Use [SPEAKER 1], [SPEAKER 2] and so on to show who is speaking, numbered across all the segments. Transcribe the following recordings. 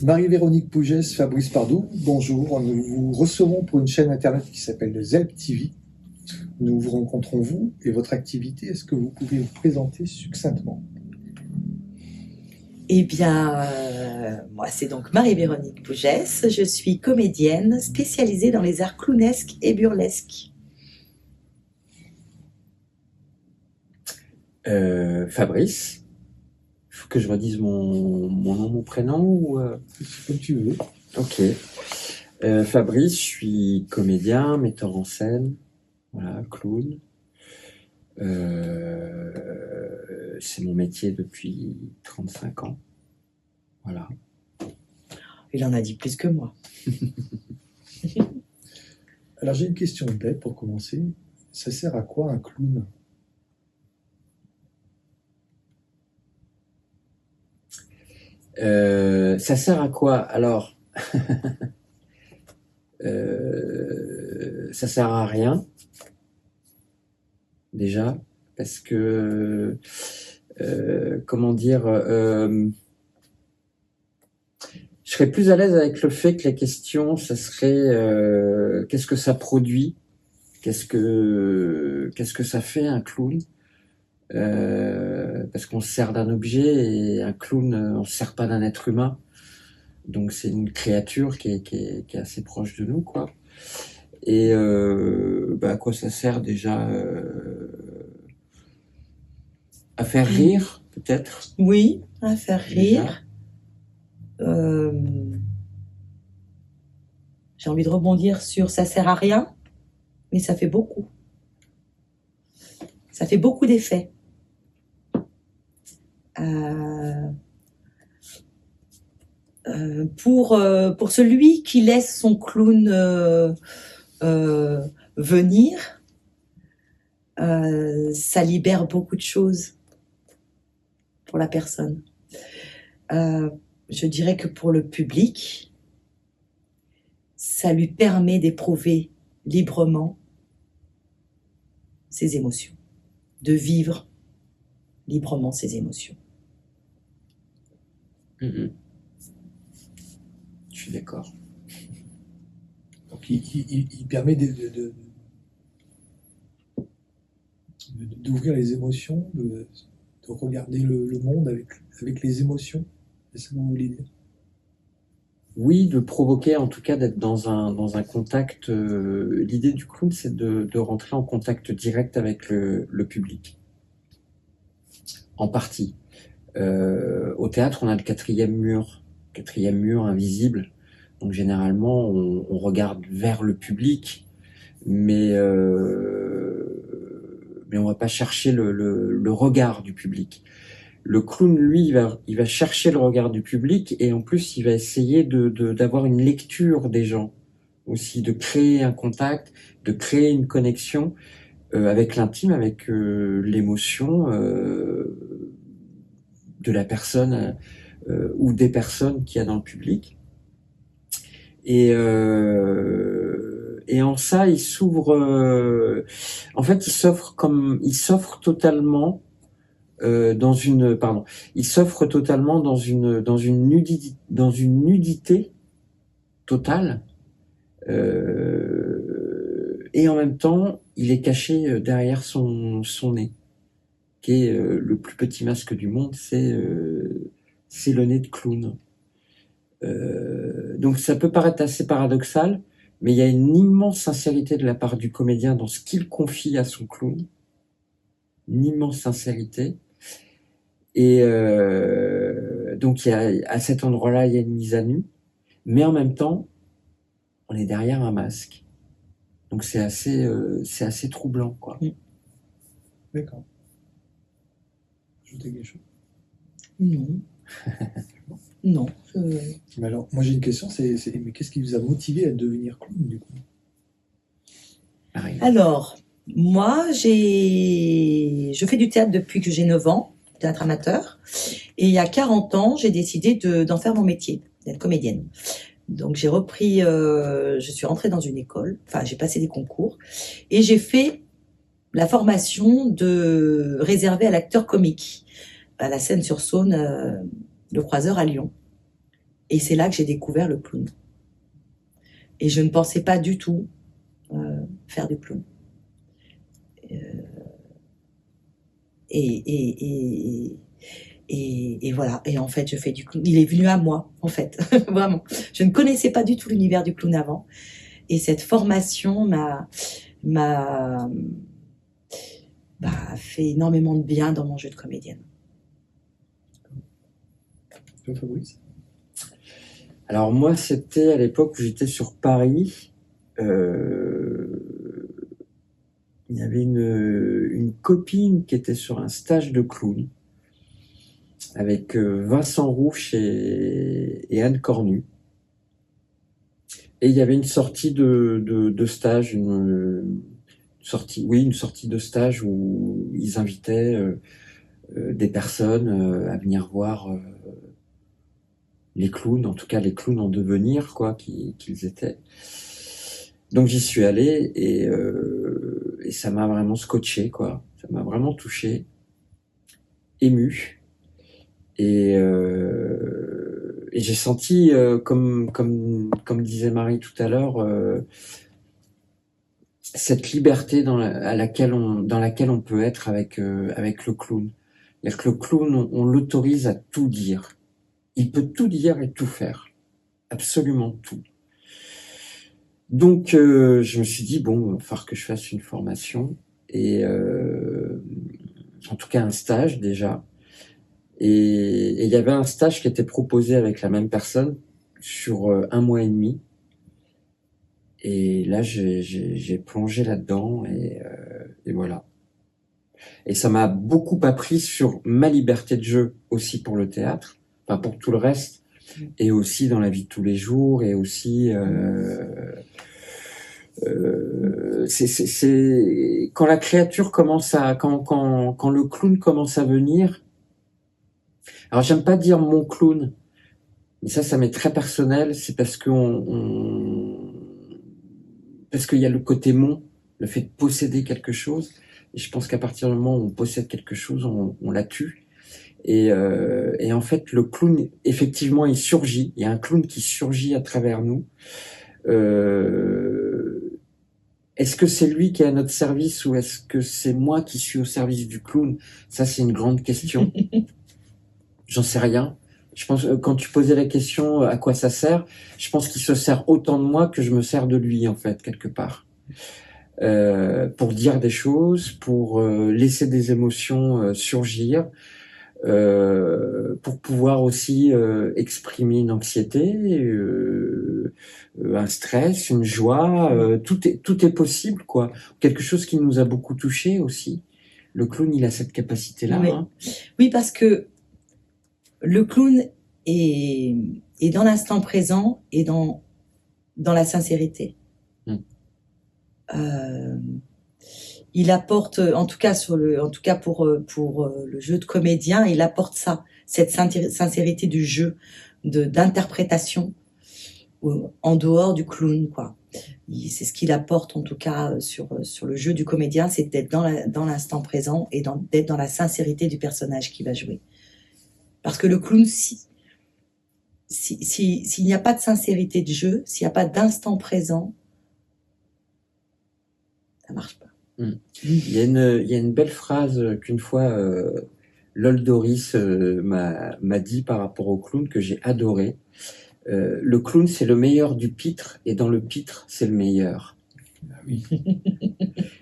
[SPEAKER 1] Marie-Véronique Pougès, Fabrice Pardou, bonjour. Nous vous recevons pour une chaîne internet qui s'appelle ZELP TV. Nous vous rencontrons, vous et votre activité. Est-ce que vous pouvez vous présenter succinctement?
[SPEAKER 2] Eh bien, moi c'est donc Marie-Véronique Pougès, je suis comédienne spécialisée dans les arts clownesques et burlesques.
[SPEAKER 3] Fabrice, il faut que je redise mon nom, mon prénom ou
[SPEAKER 1] Comme tu veux.
[SPEAKER 3] Ok. Fabrice, je suis comédien, metteur en scène, voilà, clown. C'est mon métier depuis 35 ans. Voilà.
[SPEAKER 2] Il en a dit plus que moi.
[SPEAKER 1] Alors j'ai une question bête pour commencer. Ça sert à quoi un clown?
[SPEAKER 3] Ça sert à quoi? Alors, ça sert à rien, déjà, parce que, comment dire, je serais plus à l'aise avec le fait que la question, ça serait qu'est-ce que ça produit, qu'est-ce que ça fait un clown, parce qu'on se sert d'un objet et un clown, on se sert pas d'un être humain, donc c'est une créature qui est assez proche de nous, quoi. Et à quoi ça sert déjà? À faire rire, peut-être.
[SPEAKER 2] Oui, à faire
[SPEAKER 3] Déjà.
[SPEAKER 2] rire. J'ai envie de rebondir sur ça sert à rien, mais ça fait beaucoup. Ça fait beaucoup d'effets. Pour celui qui laisse son clown venir, ça libère beaucoup de choses pour la personne. Je dirais que pour le public, ça lui permet d'éprouver librement ses émotions, de vivre librement ses émotions.
[SPEAKER 3] Je suis d'accord.
[SPEAKER 1] Donc il permet d'ouvrir les émotions, de regarder le monde avec les émotions. C'est ça que vous voulez dire?
[SPEAKER 3] Oui, de provoquer, en tout cas, d'être dans un contact. L'idée du clown, c'est de rentrer en contact direct avec le public. En partie. Au théâtre, on a le quatrième mur invisible. Donc généralement, on regarde vers le public, mais on va pas chercher le regard du public. Le clown, lui, il va chercher le regard du public et en plus, il va essayer d'avoir une lecture des gens aussi, de créer un contact, de créer une connexion avec l'intime, avec l'émotion de la personne ou des personnes qu'il y a dans le public. Et en ça, il s'ouvre. En fait, il s'offre totalement il s'offre totalement dans une nudité totale. Et en même temps, il est caché derrière son nez, qui est le plus petit masque du monde, c'est le nez de clown. Donc ça peut paraître assez paradoxal, mais il y a une immense sincérité de la part du comédien dans ce qu'il confie à son clown. Une immense sincérité. Et donc à cet endroit-là, il y a une mise à nu, mais en même temps, on est derrière un masque. Donc c'est assez troublant, quoi.
[SPEAKER 1] D'accord. Ajouter quelque chose?
[SPEAKER 2] Non. Non.
[SPEAKER 1] Mais alors, moi j'ai une question, mais qu'est-ce qui vous a motivé à devenir clown, du coup?
[SPEAKER 2] Alors, moi, je fais du théâtre depuis que j'ai 9 ans, théâtre amateur. Et il y a 40 ans, j'ai décidé d'en faire mon métier, d'être comédienne. Donc j'ai repris, je suis rentrée dans une école, enfin j'ai passé des concours, et j'ai fait la formation réservée à l'acteur comique, à la Seine-sur-Saône, le Croiseur à Lyon. Et c'est là que j'ai découvert le clown. Et je ne pensais pas du tout faire du clown. Et voilà. Et en fait, je fais du clown. Il est venu à moi, en fait, vraiment. Je ne connaissais pas du tout l'univers du clown avant. Et cette formation m'a fait énormément de bien dans mon jeu de comédienne.
[SPEAKER 1] Fabrice?
[SPEAKER 3] Alors moi, c'était à l'époque où j'étais sur Paris. Il y avait une copine qui était sur un stage de clown avec Vincent Rouche et Anne Cornu. Et il y avait une sortie de stage, une sortie de stage où ils invitaient des personnes à venir voir les clowns, en tout cas les clowns en devenir, quoi, qu'ils étaient. Donc j'y suis allé et ça m'a vraiment scotché, quoi. Ça m'a vraiment touché, ému. Et j'ai senti, comme disait Marie tout à l'heure, cette liberté dans laquelle on peut être avec le clown. C'est-à-dire que le clown, on l'autorise à tout dire. Il peut tout dire et tout faire. Absolument tout. Donc, je me suis dit, bon, il va falloir que je fasse une formation. Et en tout cas, un stage déjà. Et il y avait un stage qui était proposé avec la même personne sur 1 mois et demi. Et là, j'ai plongé là-dedans et voilà. Et ça m'a beaucoup appris sur ma liberté de jeu aussi pour le théâtre, enfin pour tout le reste, et aussi dans la vie de tous les jours, et aussi c'est quand la créature commence à quand le clown commence à venir. Alors j'aime pas dire mon clown, mais ça m'est très personnel. C'est parce que parce qu'il y a le côté mon, le fait de posséder quelque chose. Et je pense qu'à partir du moment où on possède quelque chose, on la tue. Et en fait, le clown, effectivement, il surgit. Il y a un clown qui surgit à travers nous. Est-ce que c'est lui qui est à notre service ou est-ce que c'est moi qui suis au service du clown? Ça, c'est une grande question. J'en sais rien. Je pense quand tu posais la question à quoi ça sert, je pense qu'il se sert autant de moi que je me sers de lui en fait quelque part. Pour dire des choses, pour laisser des émotions surgir, pour pouvoir aussi exprimer une anxiété, un stress, une joie, tout est possible quoi. Quelque chose qui nous a beaucoup touché aussi. Le clown, il a cette capacité-là.
[SPEAKER 2] Oui,
[SPEAKER 3] hein.
[SPEAKER 2] Oui, parce que le clown est dans l'instant présent et dans la sincérité. Il apporte, en tout cas pour le jeu de comédien, il apporte ça, cette sincérité du jeu, d'interprétation en dehors du clown, quoi. C'est ce qu'il apporte en tout cas sur le jeu du comédien, c'est d'être dans l'instant présent et d'être dans la sincérité du personnage qu'il va jouer. Parce que le clown, s'il n'y a pas de sincérité de jeu, s'il n'y a pas d'instant présent, ça marche pas.
[SPEAKER 3] Il y a une belle phrase qu'une fois Lol Doris m'a dit par rapport au clown que j'ai adoré. Le clown, c'est le meilleur du pitre et dans le pitre, c'est le meilleur.
[SPEAKER 1] Ah oui.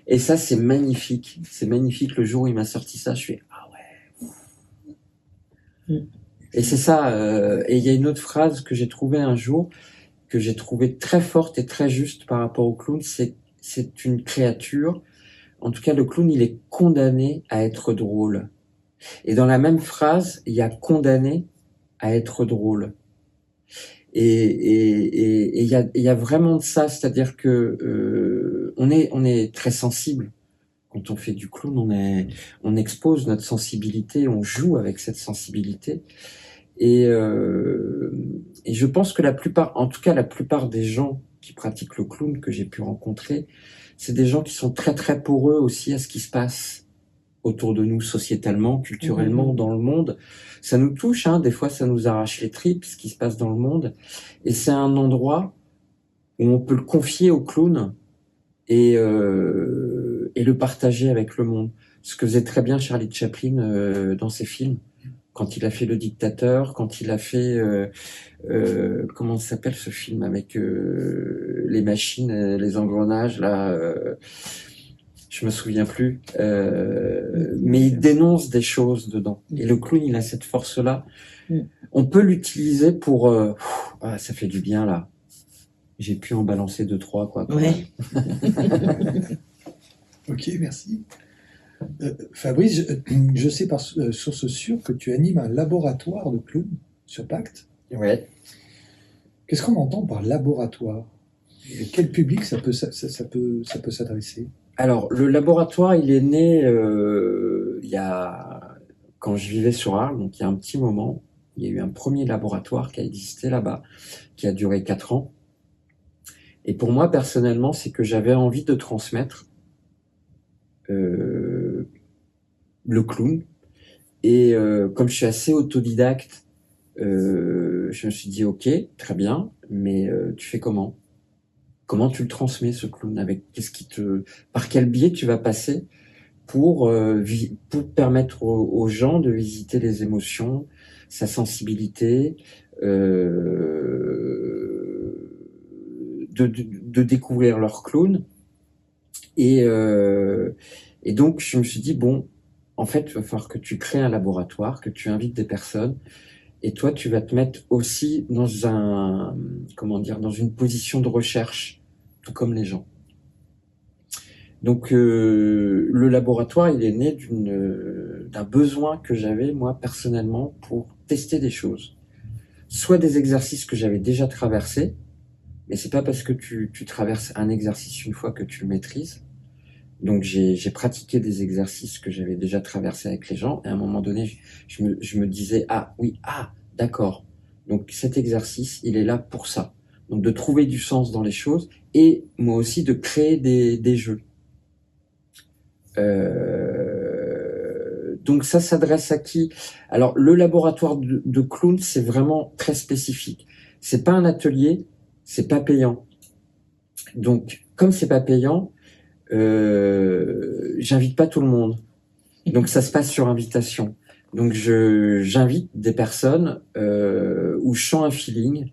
[SPEAKER 3] Et ça, c'est magnifique. C'est magnifique. Le jour où il m'a sorti ça, je suis ah ouais. Et c'est ça. Et il y a une autre phrase que j'ai trouvée un jour, que j'ai trouvée très forte et très juste par rapport au clown. C'est une créature. En tout cas, le clown, il est condamné à être drôle. Et dans la même phrase, il y a condamné à être drôle. Et il y a vraiment de ça, c'est-à-dire que on est très sensible quand on fait du clown, on expose notre sensibilité, on joue avec cette sensibilité. Et je pense que la plupart des gens qui pratiquent le clown que j'ai pu rencontrer, c'est des gens qui sont très très poreux aussi à ce qui se passe autour de nous sociétalement, culturellement, dans le monde. Ça nous touche, hein, des fois ça nous arrache les tripes, ce qui se passe dans le monde. Et c'est un endroit où on peut le confier au clown et le partager avec le monde. Ce que faisait très bien Charlie Chaplin dans ses films. Quand il a fait Le Dictateur, quand il a fait comment s'appelle ce film avec les machines, les engrenages là, je me souviens plus, mais il dénonce des choses dedans. Et le clown, il a cette force-là. On peut l'utiliser pour ah, ça fait du bien là. J'ai pu en balancer 2-3 quoi.
[SPEAKER 2] Ouais.
[SPEAKER 1] Ok, merci. Fabrice, je sais par source sûre que tu animes un laboratoire de clown sur Pacte.
[SPEAKER 3] Ouais.
[SPEAKER 1] Qu'est-ce qu'on entend par laboratoire? Et quel public ça peut s'adresser?
[SPEAKER 3] Alors, le laboratoire, il est né il y a quand je vivais sur Arles, donc il y a un petit moment, il y a eu un premier laboratoire qui a existé là-bas, qui a duré 4 ans. Et pour moi, personnellement, c'est que j'avais envie de transmettre le clown. Et comme je suis assez autodidacte, je me suis dit, ok, très bien, mais tu fais comment? Comment tu le transmets, ce clown? Par quel biais tu vas passer pour permettre aux gens de visiter les émotions, sa sensibilité, de découvrir leur clown. Et donc, je me suis dit, bon, en fait, il va falloir que tu crées un laboratoire, que tu invites des personnes, et toi, tu vas te mettre aussi dans dans une position de recherche, tout comme les gens. Donc, le laboratoire, il est né d'un besoin que j'avais, moi, personnellement, pour tester des choses. Soit des exercices que j'avais déjà traversés, mais c'est pas parce que tu traverses un exercice une fois que tu le maîtrises. Donc j'ai pratiqué des exercices que j'avais déjà traversés avec les gens, et à un moment donné, je me disais, ah oui, ah, d'accord. Donc cet exercice, il est là pour ça. Donc de trouver du sens dans les choses, et moi aussi de créer des jeux. Donc ça s'adresse à qui? Alors le laboratoire de clown, c'est vraiment très spécifique. C'est pas un atelier, c'est pas payant. Donc comme c'est pas payant, j'invite pas tout le monde. Donc ça se passe sur invitation. Donc j'invite des personnes où je sens un feeling,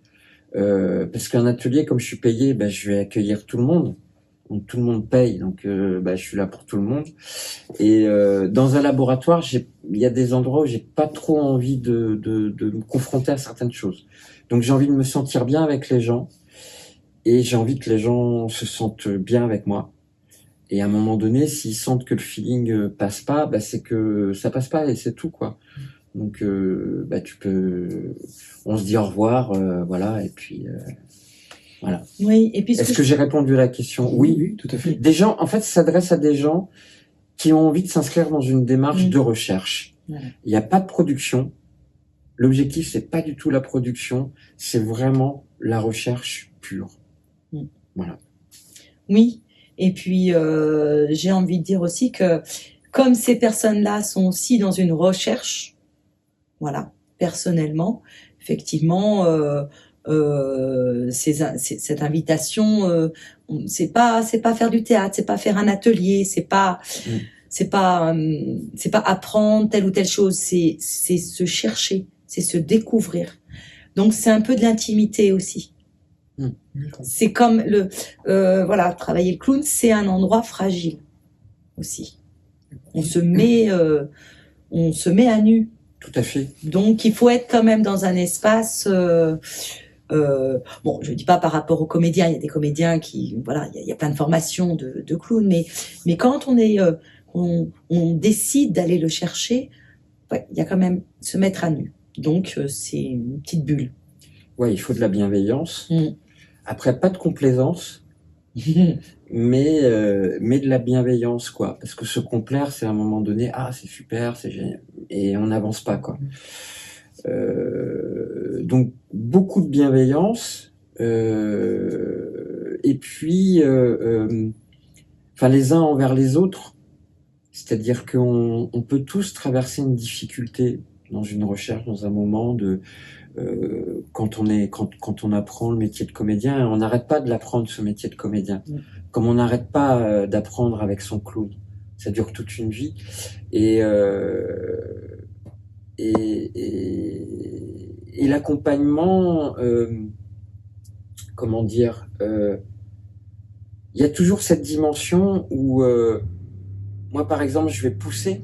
[SPEAKER 3] parce qu'un atelier, comme je suis payé, je vais accueillir tout le monde. Donc tout le monde paye, donc je suis là pour tout le monde. Et dans un laboratoire, il y a des endroits où j'ai pas trop envie de me confronter à certaines choses. Donc j'ai envie de me sentir bien avec les gens, et j'ai envie que les gens se sentent bien avec moi. Et à un moment donné, s'ils sentent que le feeling passe pas, c'est que ça passe pas, et c'est tout, quoi. Donc on se dit au revoir, voilà, et puis voilà.
[SPEAKER 2] Oui, et puis
[SPEAKER 3] est-ce que j'ai répondu à la question?
[SPEAKER 1] Oui, tout à fait.
[SPEAKER 3] Des gens, en fait, ça s'adresse à des gens qui ont envie de s'inscrire dans une démarche de recherche.
[SPEAKER 2] Voilà.
[SPEAKER 3] Il n'y a pas de production. L'objectif, c'est pas du tout la production, c'est vraiment la recherche pure. Voilà.
[SPEAKER 2] Oui, et puis j'ai envie de dire aussi que comme ces personnes-là sont aussi dans une recherche, voilà, personnellement, effectivement, cette invitation, c'est pas faire du théâtre, c'est pas faire un atelier, c'est pas apprendre telle ou telle chose, c'est se chercher, c'est se découvrir. Donc c'est un peu de l'intimité aussi. C'est comme voilà, travailler le clown, c'est un endroit fragile aussi. On se met à nu.
[SPEAKER 3] Tout à fait.
[SPEAKER 2] Donc il faut être quand même dans un espace. Bon, je dis pas par rapport aux comédiens. Il y a des comédiens qui, voilà, il y a plein de formations de clown, mais quand on décide d'aller le chercher, ouais, il y a quand même se mettre à nu. Donc c'est une petite bulle.
[SPEAKER 3] Ouais, il faut de la bienveillance. Après, pas de complaisance, mais de la bienveillance, quoi. Parce que se complaire, c'est à un moment donné, ah, c'est super, c'est génial, et on n'avance pas, quoi. Donc, beaucoup de bienveillance, et puis, les uns envers les autres, C'est-à-dire qu'on peut tous traverser une difficulté dans une recherche, dans un moment quand on apprend le métier de comédien, on n'arrête pas de l'apprendre, ce métier de comédien. Comme on n'arrête pas d'apprendre avec son clown. Ça dure toute une vie. Et l'accompagnement, comment dire, il y a toujours cette dimension où moi, par exemple, je vais pousser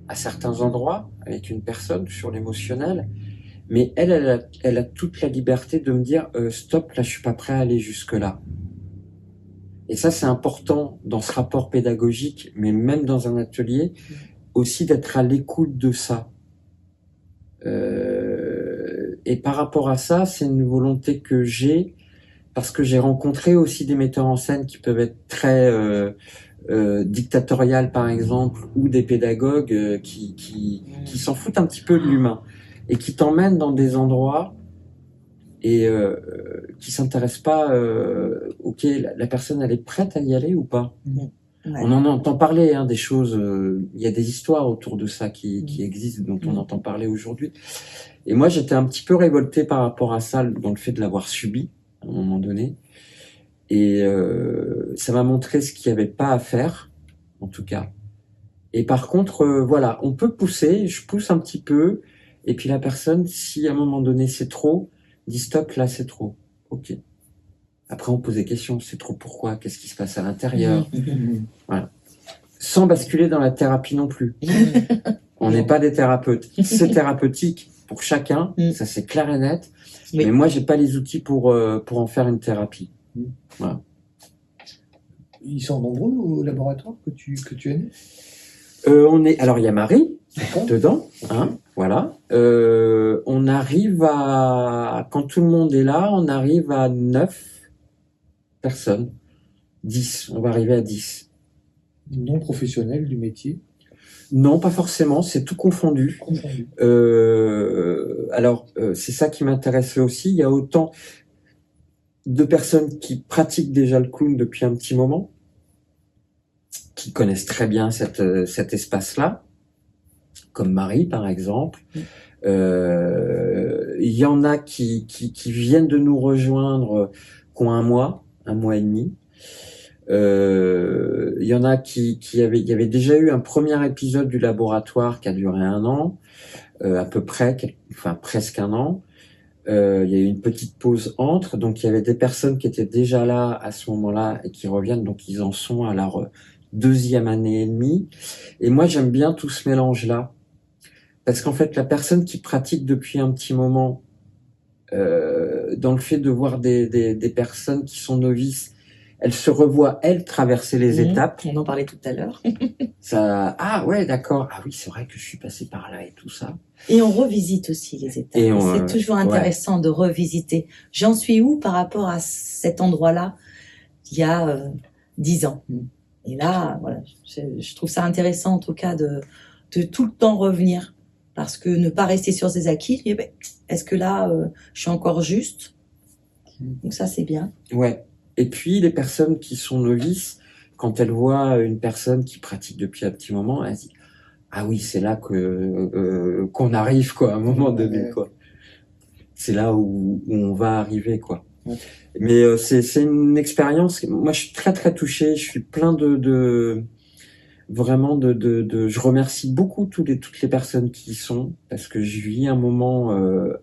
[SPEAKER 3] à certains endroits avec une personne sur l'émotionnel, mais elle a toute la liberté de me dire stop, là, je suis pas prêt à aller jusque là. Et ça, c'est important dans ce rapport pédagogique, mais même dans un atelier, aussi d'être à l'écoute de ça. Et par rapport à ça, c'est une volonté que j'ai, parce que j'ai rencontré aussi des metteurs en scène qui peuvent être très dictatoriales, par exemple, ou des pédagogues qui s'en foutent un petit peu de l'humain et qui t'emmènent dans des endroits et qui s'intéressent pas. Ok, la personne, elle est prête à y aller ou pas?
[SPEAKER 2] Ouais.
[SPEAKER 3] On en entend parler, des choses. Il y a des histoires autour de ça qui existent, dont on entend parler aujourd'hui. Et moi, j'étais un petit peu révolté par rapport à ça, dans le fait de l'avoir subi à un moment donné. Et ça m'a montré ce qu'il n'y avait pas à faire, en tout cas. Et par contre, voilà, on peut pousser. Je pousse un petit peu, et puis la personne, si à un moment donné c'est trop, dit stop, là c'est trop. Ok. Après, on pose des questions. C'est trop pourquoi? Qu'est-ce qui se passe à l'intérieur? Voilà. Sans basculer dans la thérapie non plus. On n'est pas des thérapeutes. C'est thérapeutique pour chacun, ça c'est clair et net.
[SPEAKER 2] Oui.
[SPEAKER 3] Mais moi, j'ai pas les outils pour en faire une thérapie. Voilà.
[SPEAKER 1] Ils sont nombreux au laboratoire que tu es né?
[SPEAKER 3] Alors il y a Marie
[SPEAKER 1] D'accord.
[SPEAKER 3] dedans, voilà. On arrive à, quand tout le monde est là, on arrive à 9 personnes. 10, on va arriver à 10.
[SPEAKER 1] Non professionnels du métier.
[SPEAKER 3] Non, pas forcément, c'est tout confondu.
[SPEAKER 1] Confondu.
[SPEAKER 3] Alors, c'est ça qui m'intéressait aussi. Il y a autant de personnes qui pratiquent déjà le clown depuis un petit moment, qui connaissent très bien cet espace-là, comme Marie par exemple. Il y en a qui viennent de nous rejoindre, qui ont un mois et demi. Il y en a il y avait déjà eu un premier épisode du laboratoire qui a duré 1 an, à peu près, enfin presque 1 an. Il y a eu une petite pause entre, donc il y avait des personnes qui étaient déjà là à ce moment-là et qui reviennent, donc ils en sont à leur 2e année et demie. Et moi j'aime bien tout ce mélange-là, parce qu'en fait la personne qui pratique depuis un petit moment, dans le fait de voir des personnes qui sont novices, elle se revoit, elle, traverser les étapes.
[SPEAKER 2] On en parlait tout à l'heure.
[SPEAKER 3] Ça, ah ouais, d'accord. Ah oui, c'est vrai que je suis passé par là et tout ça.
[SPEAKER 2] Et on revisite aussi les étapes. C'est toujours intéressant de revisiter. J'en suis où par rapport à cet endroit-là il y a 10 ans. Et là, voilà, je trouve ça intéressant en tout cas de tout le temps revenir. Parce que ne pas rester sur ses acquis, est-ce que là, je suis encore juste? Donc ça, c'est bien.
[SPEAKER 3] Ouais. Et puis, les personnes qui sont novices, quand elles voient une personne qui pratique depuis un petit moment, elles disent « Ah oui, c'est là qu'on arrive, quoi, à un moment donné, quoi. C'est là où on va arriver, quoi. » Mais c'est une expérience, moi je suis très très touché, je suis plein vraiment je remercie beaucoup toutes les personnes qui y sont, parce que je vis un moment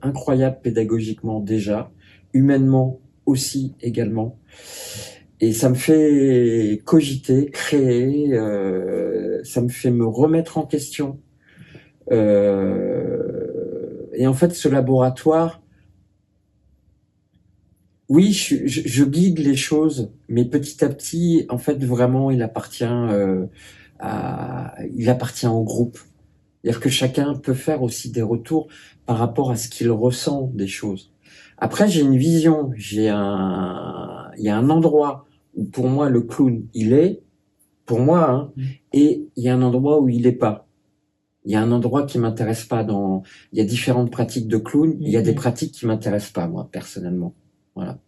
[SPEAKER 3] incroyable pédagogiquement déjà, humainement aussi également. Et ça me fait cogiter, créer, ça me fait me remettre en question. Et en fait, ce laboratoire, oui, je guide les choses, mais petit à petit, en fait, vraiment, il appartient au groupe. C'est-à-dire que chacun peut faire aussi des retours par rapport à ce qu'il ressent des choses. Après, j'ai une vision, il y a un endroit où pour moi le clown, il est, pour moi, et il y a un endroit où il est pas. Il y a un endroit qui m'intéresse pas il y a différentes pratiques de clown, il y a des pratiques qui m'intéressent pas, moi, personnellement. Voilà.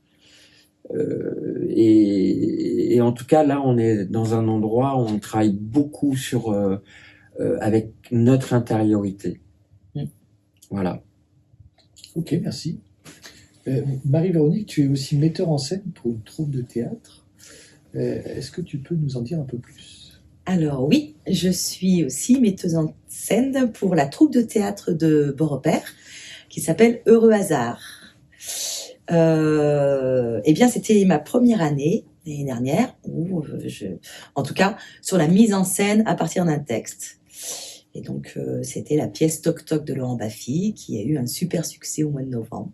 [SPEAKER 3] Et en tout cas, là, on est dans un endroit où on travaille beaucoup avec notre intériorité. Voilà.
[SPEAKER 1] Ok, merci. Marie-Véronique, tu es aussi metteur en scène pour une troupe de théâtre. Est-ce que tu peux nous en dire un peu plus?
[SPEAKER 2] Alors oui, je suis aussi metteuse en scène pour la troupe de théâtre de Beaurepaire qui s'appelle Heureux Hasard. Eh bien, c'était ma première année, l'année dernière, où en tout cas, sur la mise en scène à partir d'un texte. Et donc, c'était la pièce Toc Toc de Laurent Baffy, qui a eu un super succès au mois de novembre.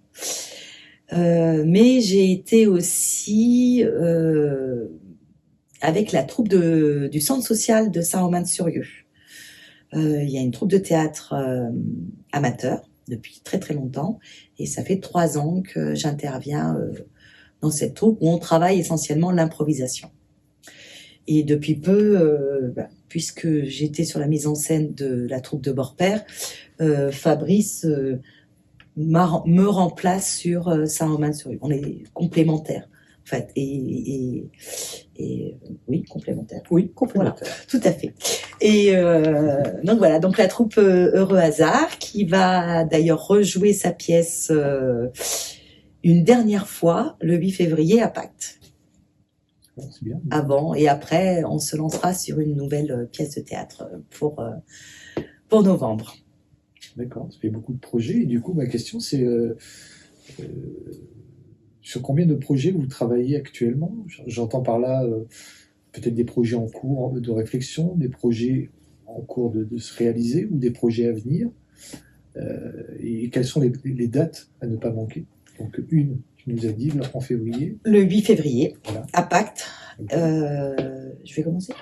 [SPEAKER 2] Mais j'ai été aussi avec la troupe du Centre social de Saint-Romain-de-Surieux. Il y a une troupe de théâtre amateur depuis très très longtemps, et ça fait 3 ans que j'interviens dans cette troupe où on travaille essentiellement l'improvisation. Et depuis peu, puisque j'étais sur la mise en scène de la troupe de Beaurepaire, Fabrice me remplace sur Saint-Romain-de-Surieux. On est complémentaires, en fait. Et oui, complémentaires.
[SPEAKER 3] Oui, complémentaire.
[SPEAKER 2] Voilà, tout à fait. Et donc voilà, donc la troupe Heureux Hasard, qui va d'ailleurs rejouer sa pièce une dernière fois le 8 février à Pacte.
[SPEAKER 1] C'est bien.
[SPEAKER 2] Avant et après, on se lancera sur une nouvelle pièce de théâtre pour novembre.
[SPEAKER 1] D'accord, ça fait beaucoup de projets. Et du coup, ma question, c'est sur combien de projets vous travaillez actuellement? J'entends par là peut-être des projets en cours de réflexion, des projets en cours de se réaliser ou des projets à venir. Et quelles sont les dates à ne pas manquer? Donc une, tu nous as dit, en février.
[SPEAKER 2] Le 8 février,
[SPEAKER 1] Voilà.
[SPEAKER 2] à Pacte.
[SPEAKER 1] Okay.
[SPEAKER 2] Je vais commencer?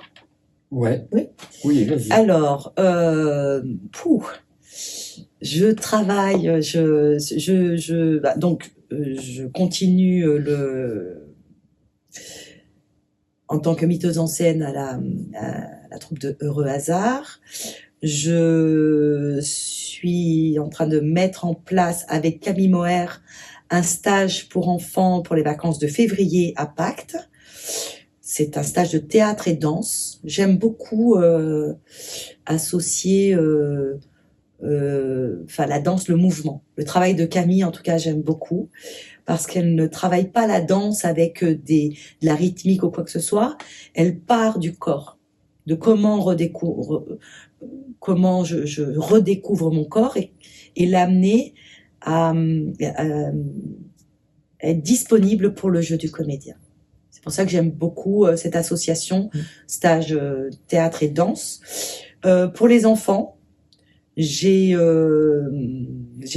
[SPEAKER 3] Ouais.
[SPEAKER 2] Oui.
[SPEAKER 3] Oui, vas-y.
[SPEAKER 2] Alors, je travaille, donc je continue en tant que metteuse en scène à la troupe de Heureux Hasard. Je suis en train de mettre en place avec Camille Moher un stage pour enfants pour les vacances de février à Pacte. C'est un stage de théâtre et danse. J'aime beaucoup associer la danse, le mouvement. Le travail de Camille, en tout cas, j'aime beaucoup parce qu'elle ne travaille pas la danse avec de la rythmique ou quoi que ce soit. Elle part du corps, de comment je redécouvre mon corps et l'amener à être disponible pour le jeu du comédien. C'est pour ça que j'aime beaucoup cette association stage théâtre et danse. Pour les enfants, j'ai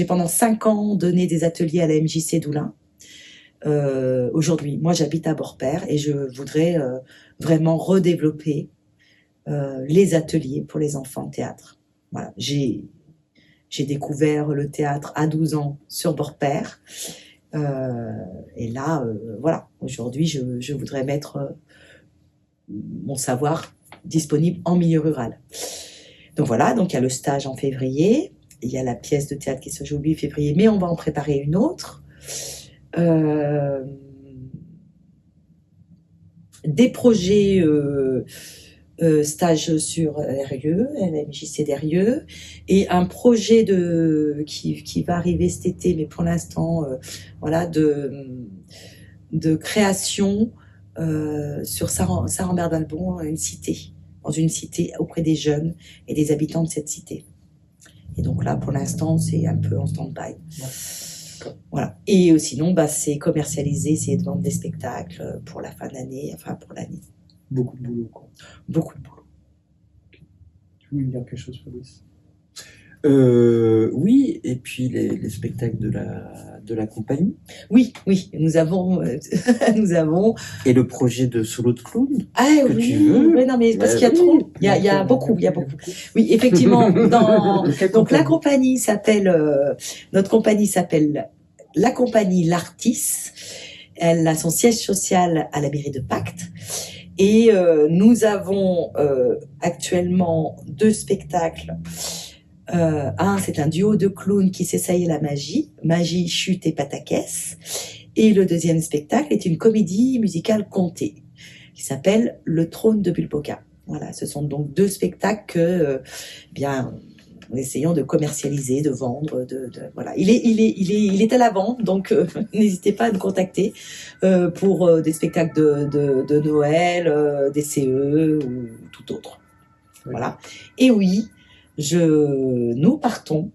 [SPEAKER 2] pendant 5 ans donné des ateliers à la MJC d'Oulin. Aujourd'hui, moi j'habite à Beaurepaire et je voudrais vraiment redévelopper les ateliers pour les enfants de théâtre. Voilà, j'ai découvert le théâtre à 12 ans sur Beaurepaire. Et là, voilà, aujourd'hui, je voudrais mettre mon savoir disponible en milieu rural. Donc voilà, donc il y a le stage en février, il y a la pièce de théâtre qui se joue le 8 février, mais on va en préparer une autre. Des projets stage sur Rieux, LMJC d'Erieux, et un projet qui va arriver cet été, mais pour l'instant, voilà, de création sur Saint-Rambert-d'Albon, dans une cité auprès des jeunes et des habitants de cette cité. Et donc là, pour l'instant, c'est un peu en stand-by. Voilà. Et sinon, c'est commercialiser, c'est de vendre des spectacles pour la fin d'année, enfin pour l'année.
[SPEAKER 1] Beaucoup de boulot, quoi.
[SPEAKER 2] Beaucoup de boulot.
[SPEAKER 1] Okay. Tu voulais dire quelque chose, Fabrice?
[SPEAKER 3] Oui, et puis les spectacles de la compagnie.
[SPEAKER 2] Oui, nous avons
[SPEAKER 3] Et le projet de solo de clown.
[SPEAKER 2] Ah
[SPEAKER 3] que
[SPEAKER 2] oui,
[SPEAKER 3] tu veux.
[SPEAKER 2] mais non, mais parce qu'il y a trop, il y a beaucoup. Oui, effectivement, donc la compagnie s'appelle, notre compagnie s'appelle la compagnie L'Artis. Elle a son siège social à la mairie de Pacte. Et nous avons actuellement 2 spectacles. Un, c'est un duo de clowns qui s'essaye à la magie, chute et pataquès. Et le deuxième spectacle est une comédie musicale contée qui s'appelle Le Trône de Bulboca. Voilà, ce sont donc 2 spectacles que, bien, en essayant de commercialiser, de vendre, voilà. Il est à la vente, donc n'hésitez pas à nous contacter pour des spectacles de Noël, des CE ou tout autre.
[SPEAKER 1] Oui.
[SPEAKER 2] Voilà. Et oui, nous partons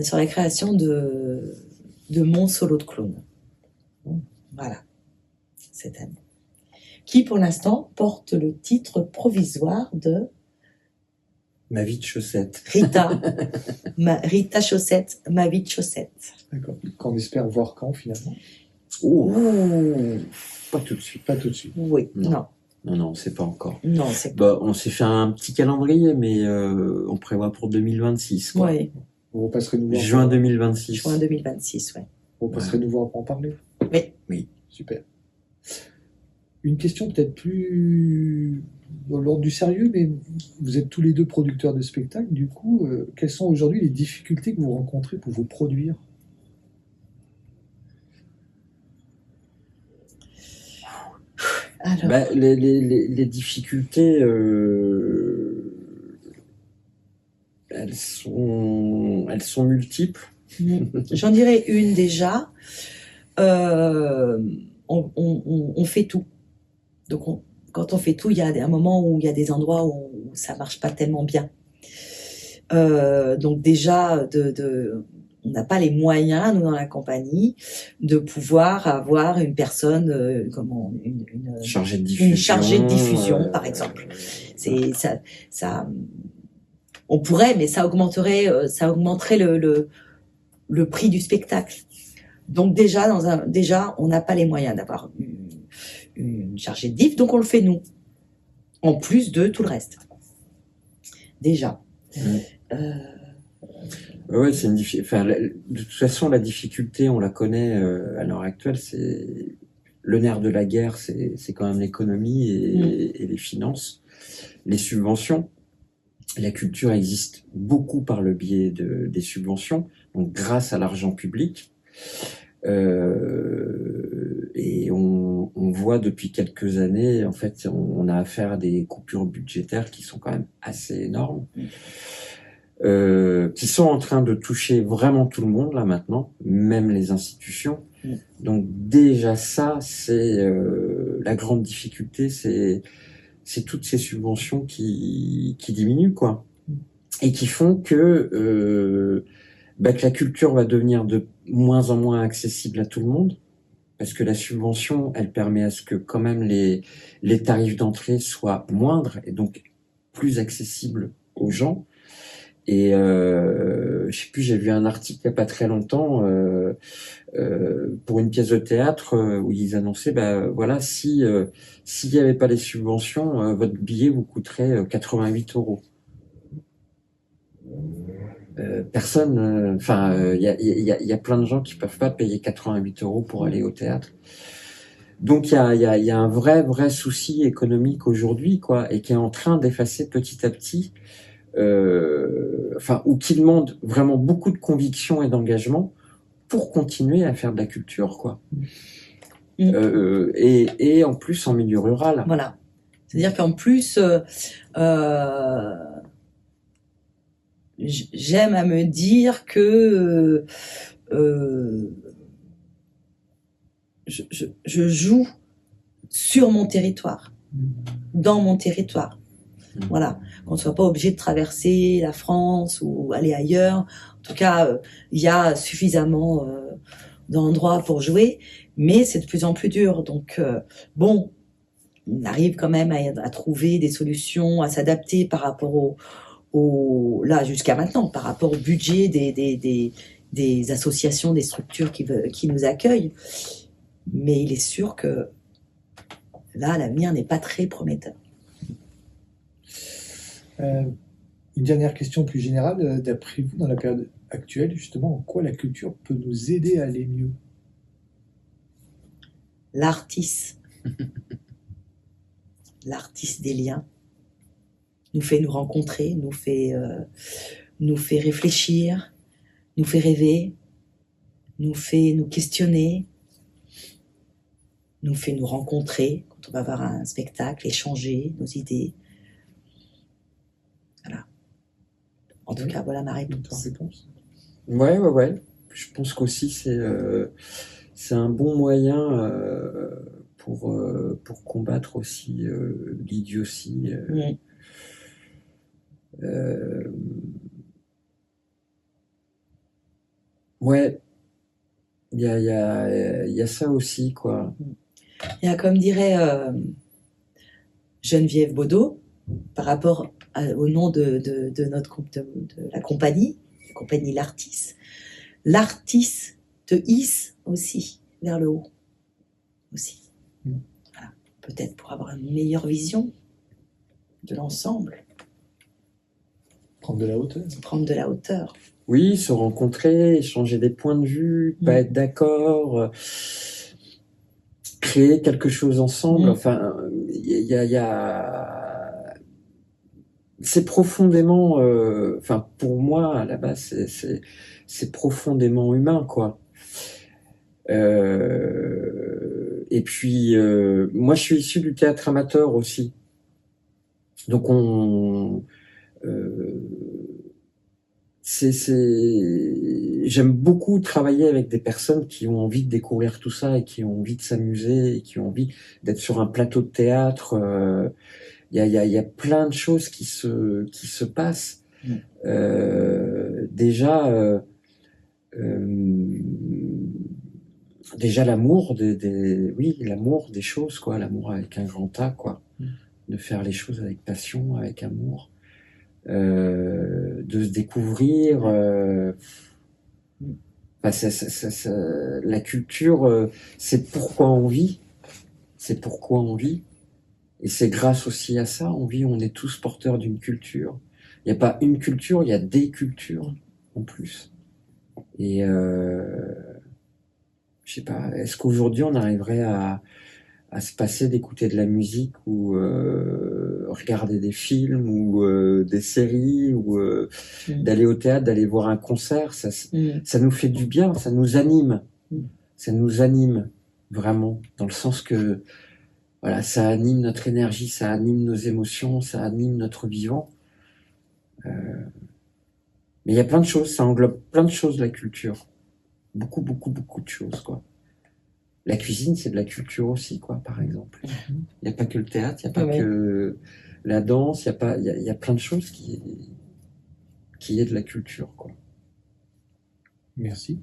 [SPEAKER 2] sur la création de mon solo de clown. Voilà, cette année. Qui, pour l'instant, porte le titre provisoire de
[SPEAKER 3] Ma vie de chaussette.
[SPEAKER 2] Rita. Rita Chaussette, ma vie de chaussette.
[SPEAKER 1] D'accord. Qu'on espère voir quand, finalement?
[SPEAKER 3] Oh,
[SPEAKER 2] Ouh,
[SPEAKER 3] pas tout de suite.
[SPEAKER 1] Pas tout de suite.
[SPEAKER 2] oui, non.
[SPEAKER 3] Non, on sait pas encore.
[SPEAKER 2] Non, c'est pas.
[SPEAKER 3] Bah, on s'est fait un petit calendrier, mais on prévoit pour 2026. Quoi.
[SPEAKER 2] Oui,
[SPEAKER 1] Vous repasserez nous voir.
[SPEAKER 3] Juin 2026.
[SPEAKER 2] juin 2026, ouais.
[SPEAKER 1] Vous repasserez nous voir pour en parler.
[SPEAKER 2] Oui.
[SPEAKER 1] Super. Une question peut-être plus dans l'ordre du sérieux, mais vous êtes tous les 2 producteurs de spectacles. Du coup, quelles sont aujourd'hui les difficultés que vous rencontrez pour vous produire?
[SPEAKER 2] Alors,
[SPEAKER 3] Bah, les difficultés, elles sont multiples.
[SPEAKER 2] j'en dirais une déjà. On fait tout. Donc, quand on fait tout, il y a un moment où il y a des endroits où ça marche pas tellement bien. Donc déjà, on n'a pas les moyens, nous, dans la compagnie, de pouvoir avoir une personne, une
[SPEAKER 3] Chargée de diffusion.
[SPEAKER 2] une chargée de diffusion, par exemple. C'est ça. On pourrait, mais ça augmenterait le prix du spectacle. Donc déjà, on n'a pas les moyens d'avoir une chargée de diff, donc on le fait nous, en plus de tout le reste. Déjà.
[SPEAKER 3] Ouais, c'est de toute façon, la difficulté, on la connaît à l'heure actuelle, c'est le nerf de la guerre, c'est quand même l'économie et les finances, les subventions. La culture existe beaucoup par le biais des subventions, donc grâce à l'argent public. Et on voit depuis quelques années, en fait, on a affaire à des coupures budgétaires qui sont quand même assez énormes, qui sont en train de toucher vraiment tout le monde là maintenant, même les institutions. Donc déjà ça, c'est la grande difficulté, c'est toutes ces subventions qui diminuent, quoi, et qui font que la culture va devenir de moins en moins accessible à tout le monde, parce que la subvention, elle permet à ce que quand même les tarifs d'entrée soient moindres et donc plus accessibles aux gens. Et je sais plus, j'ai vu un article il y a pas très longtemps pour une pièce de théâtre où ils annonçaient, voilà, s'il y avait pas les subventions, votre billet vous coûterait 88 €. Personne, il y a plein de gens qui peuvent pas payer 88 € pour aller au théâtre. Donc il y a un vrai souci économique aujourd'hui, quoi, et qui est en train d'effacer petit à petit, ou qui demande vraiment beaucoup de conviction et d'engagement pour continuer à faire de la culture, quoi. Et en plus en milieu rural.
[SPEAKER 2] Voilà. C'est-à-dire qu'en plus, j'aime à me dire que je joue sur mon territoire, dans mon territoire. Voilà, qu'on ne soit pas obligé de traverser la France ou aller ailleurs. En tout cas, il y a suffisamment d'endroits pour jouer, mais c'est de plus en plus dur. Donc, bon, on arrive quand même à trouver des solutions, à s'adapter par rapport là, jusqu'à maintenant, par rapport au budget des associations, des structures qui nous accueillent. Mais il est sûr que là, l'avenir n'est pas très prometteur.
[SPEAKER 1] Une dernière question plus générale, d'après vous, dans la période actuelle, justement, en quoi la culture peut nous aider à aller mieux?
[SPEAKER 2] L'artiste. L'artiste des liens nous fait nous rencontrer, nous fait réfléchir, nous fait rêver, nous fait nous questionner, nous fait nous rencontrer quand on va voir un spectacle, échanger nos idées. Voilà. En tout cas, voilà ma réponse.
[SPEAKER 3] Ouais. Je pense qu'aussi c'est un bon moyen pour combattre aussi l'idiotie. Ouais, il y a ça aussi, quoi.
[SPEAKER 2] Il y a, comme dirait Geneviève Baudot, par rapport au nom de la compagnie L'Artis. L'Artis te hisse aussi vers le haut. Aussi. Voilà. Peut-être pour avoir une meilleure vision de l'ensemble.
[SPEAKER 1] Prendre de la hauteur.
[SPEAKER 2] Prendre de la hauteur.
[SPEAKER 3] Oui, se rencontrer, échanger des points de vue, pas être d'accord, créer quelque chose ensemble. Enfin, c'est profondément, enfin pour moi à la base, c'est profondément humain, quoi. Et puis moi, je suis issu du théâtre amateur aussi, donc j'aime beaucoup travailler avec des personnes qui ont envie de découvrir tout ça et qui ont envie de s'amuser et qui ont envie d'être sur un plateau de théâtre. Il y a plein de choses qui se passent. Déjà l'amour l'amour des choses, quoi, l'amour avec un grand A, quoi, de faire les choses avec passion, avec amour. De se découvrir. La culture, c'est pourquoi on vit. Et c'est grâce aussi à ça, on est tous porteurs d'une culture. Il n'y a pas une culture, il y a des cultures en plus. Et je sais pas, est-ce qu'aujourd'hui on arriverait à se passer d'écouter de la musique ou regarder des films ou des séries ou d'aller au théâtre, d'aller voir un concert, ça nous fait du bien, ça nous anime. Ça nous anime vraiment, dans le sens que voilà, ça anime notre énergie, ça anime nos émotions, ça anime notre vivant. Mais il y a plein de choses, ça englobe plein de choses, la culture. Beaucoup de choses, quoi. La cuisine, c'est de la culture aussi, quoi, par exemple. Il n'y a pas que le théâtre, il n'y a pas que la danse, il y a plein de choses qui est de la culture, quoi.
[SPEAKER 1] Merci.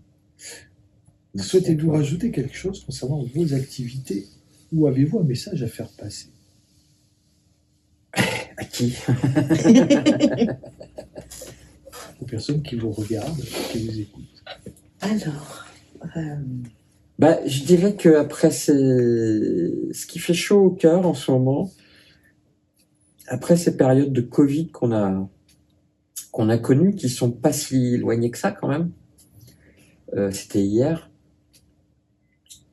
[SPEAKER 1] Souhaitez-vous rajouter quelque chose concernant vos activités ou avez-vous un message à faire passer?
[SPEAKER 3] À qui?
[SPEAKER 1] Aux personnes qui vous regardent, qui vous écoutent.
[SPEAKER 2] Alors...
[SPEAKER 3] je dirais que après, c'est ce qui fait chaud au cœur en ce moment. Après ces périodes de Covid qu'on a connues, qui sont pas si éloignées que ça quand même. C'était hier.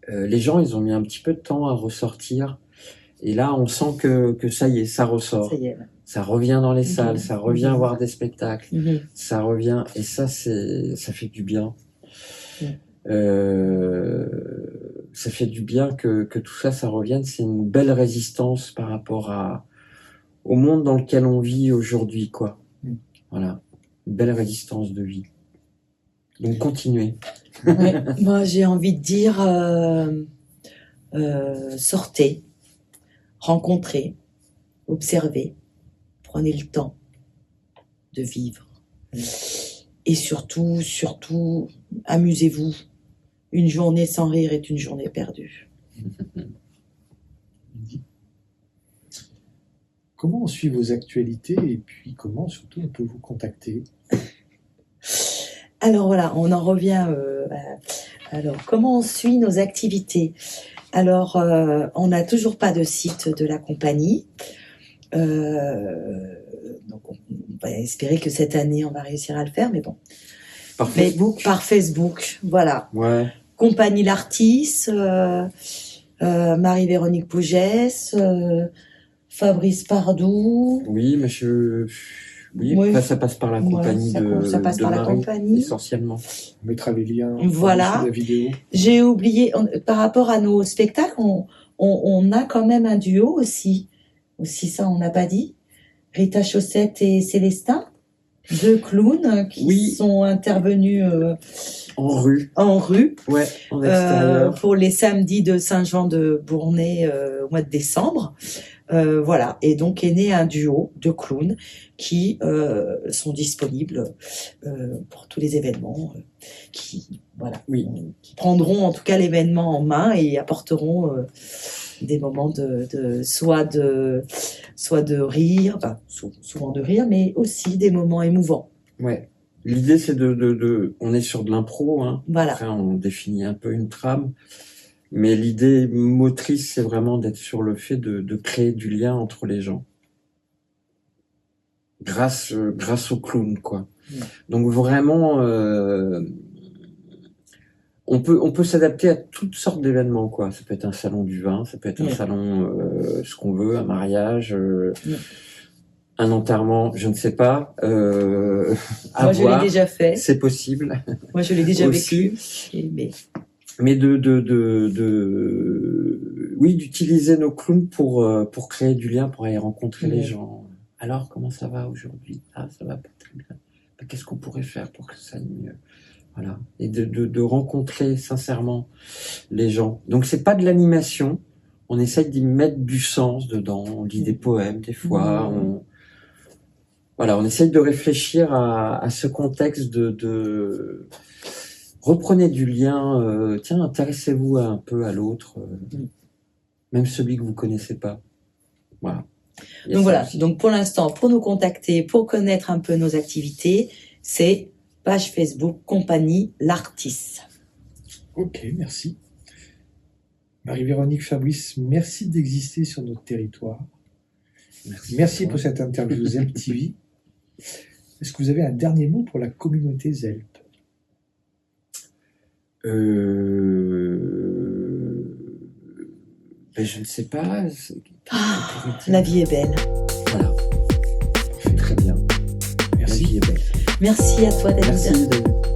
[SPEAKER 3] Les gens, ils ont mis un petit peu de temps à ressortir. Et là, on sent que ça y est, ça ressort.
[SPEAKER 2] Ça y est.
[SPEAKER 3] Ça revient dans les salles, ça revient voir des spectacles. Ça revient, et ça fait du bien. Ça fait du bien que tout ça revienne. C'est une belle résistance par rapport au monde dans lequel on vit aujourd'hui, quoi. Voilà, une belle résistance de vie. Donc continuez.
[SPEAKER 2] Ouais, moi j'ai envie de dire sortez, rencontrez, observez, prenez le temps de vivre et surtout amusez-vous. Une journée sans rire est une journée perdue.
[SPEAKER 1] Comment on suit vos actualités et puis comment surtout on peut vous contacter?
[SPEAKER 2] Alors voilà, on en revient. Alors comment on suit nos activités? Alors on n'a toujours pas de site de la compagnie. Donc on va espérer que cette année on va réussir à le faire, mais bon.
[SPEAKER 3] Par Facebook.
[SPEAKER 2] Par Facebook, voilà.
[SPEAKER 3] Ouais.
[SPEAKER 2] Compagnie L'Artis, Marie-Véronique Pougès, Fabrice Pardou.
[SPEAKER 3] Oui, monsieur. Oui,
[SPEAKER 2] Oui.
[SPEAKER 3] enfin, ça passe par la
[SPEAKER 2] Voilà,
[SPEAKER 3] compagnie
[SPEAKER 2] ça passe
[SPEAKER 3] de
[SPEAKER 2] par la
[SPEAKER 3] Marie,
[SPEAKER 2] compagnie.
[SPEAKER 3] essentiellement.
[SPEAKER 1] On mettra les liens
[SPEAKER 2] Voilà.
[SPEAKER 1] sur la vidéo.
[SPEAKER 2] J'ai oublié, par rapport à nos spectacles, on a quand même un duo aussi. Aussi, ça, on n'a pas dit. Rita Chaussette et Célestin, deux clowns qui
[SPEAKER 3] Oui.
[SPEAKER 2] sont intervenus
[SPEAKER 3] En rue,
[SPEAKER 2] en rue
[SPEAKER 3] ouais, en extérieur.
[SPEAKER 2] pour les samedis de Saint-Jean-de-Bournay au mois de décembre. Voilà, et donc est né un duo de clowns qui sont disponibles pour tous les événements, qui voilà,
[SPEAKER 3] Oui.
[SPEAKER 2] qui prendront en tout cas l'événement en main et apporteront des moments soit de rire, enfin souvent de rire, mais aussi des moments émouvants.
[SPEAKER 3] Ouais. L'idée, c'est on est sur de l'impro, hein.
[SPEAKER 2] Voilà.
[SPEAKER 3] Après, on définit un peu une trame. Mais l'idée motrice, c'est vraiment d'être sur le fait de créer du lien entre les gens. Grâce au clown, quoi. Donc vraiment, on peut s'adapter à toutes sortes d'événements, quoi. Ça peut être un salon du vin, ça peut être un salon, ce qu'on veut, un mariage, un enterrement, je ne sais pas.
[SPEAKER 2] Moi, je l'ai déjà fait.
[SPEAKER 3] C'est possible.
[SPEAKER 2] Moi, je l'ai déjà
[SPEAKER 3] aussi.
[SPEAKER 2] vécu.
[SPEAKER 3] Mais oui, d'utiliser nos clowns pour créer du lien, pour aller rencontrer les gens. Alors, comment ça va aujourd'hui? Ah, ça va pas très bien. Qu'est-ce qu'on pourrait faire pour que ça aille mieux? Voilà. Et de rencontrer sincèrement les gens. Donc, c'est pas de l'animation. On essaye d'y mettre du sens dedans. On lit des poèmes, des fois. Voilà, on essaye de réfléchir à ce contexte reprenez du lien, tiens, intéressez-vous un peu à l'autre, même celui que vous connaissez pas. Voilà.
[SPEAKER 2] Donc voilà, donc pour l'instant, pour nous contacter, pour connaître un peu nos activités, c'est page Facebook Compagnie L'Artis.
[SPEAKER 1] Ok, merci. Marie-Véronique Fabrice, merci d'exister sur notre territoire. Merci pour cette interview ZELP TV. Est-ce que vous avez un dernier mot pour la communauté ZELP?
[SPEAKER 3] Je ne sais pas.
[SPEAKER 2] La vie est belle.
[SPEAKER 3] Voilà. Très bien.
[SPEAKER 1] Merci.
[SPEAKER 3] La vie est belle.
[SPEAKER 2] Merci à toi, David.
[SPEAKER 3] Merci, David.